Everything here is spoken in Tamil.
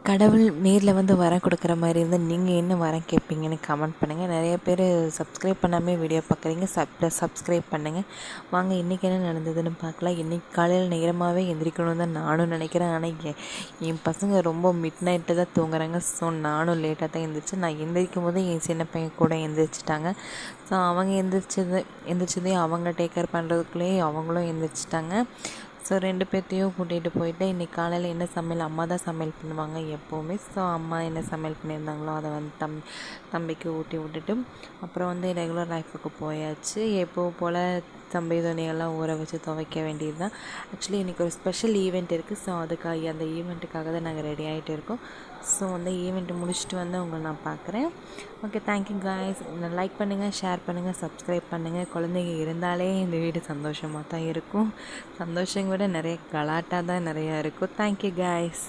கடவுள் நேரில் வந்து வரம் கொடுக்குற மாதிரி இருந்தால் நீங்கள் என்ன வரம் கேட்பீங்கன்னு கமெண்ட் பண்ணுங்கள். நிறைய பேர் சப்ஸ்கிரைப் பண்ணாமல் வீடியோ பார்க்குறீங்க. சப்ஸ்கிரைப் பண்ணுங்கள். வாங்க இன்றைக்கி என்ன நடந்ததுன்னு பார்க்கலாம். இன்றைக்கி காலையில் நேரமாகவே எந்திரிக்கணும்னு தான் நானும் நினைக்கிறேன். ஆனால் என் பசங்க ரொம்ப மிட் நைட்டு தான் தூங்குறாங்க. ஸோ நானும் லேட்டாக தான் எழுந்திரிச்சேன். நான் எந்திரிக்கும் போது என் சின்ன பையன் கூட எந்திரிச்சிட்டாங்க. ஸோ அவங்க எந்திரிச்சதே அவங்க டேக் கேர் பண்ணுறதுக்குள்ளேயே அவங்களும் எந்திரிச்சிட்டாங்க. ஸோ 2 பேர்த்தையும் கூட்டிகிட்டு போயிட்டு இன்றைக்கி காலையில் என்ன சமையல், அம்மா தான் சமையல் பண்ணுவாங்க எப்போவுமே. ஸோ அம்மா என்ன சமையல் பண்ணியிருந்தாங்களோ அதை வந்து தம்பிக்கு ஊட்டி விட்டுட்டு அப்புறம் வந்து ரெகுலர் லைஃபுக்கு போயாச்சு. எப்போவும் போல் தம்பி துணியெல்லாம் ஊற வச்சு துவைக்க வேண்டியது தான். ஆக்சுவலி இன்றைக்கி ஒரு ஸ்பெஷல் ஈவெண்ட் இருக்குது. ஸோ அந்த ஈவெண்ட்டுக்காக தான் நாங்கள் ரெடி ஆகிட்டு இருக்கோம். ஸோ அந்த ஈவெண்ட்டு முடிச்சுட்டு வந்து உங்களை நான் பார்க்குறேன். Okay, thank you guys. லைக் பண்ணுங்கள், ஷேர் பண்ணுங்கள், சப்ஸ்கிரைப் பண்ணுங்கள். குழந்தைங்க இருந்தாலே இந்த வீடு சந்தோஷமாக தான் இருக்கும். சந்தோஷங்க விட நிறைய கலாட்டாக தான் நிறையா இருக்கும். Thank you guys.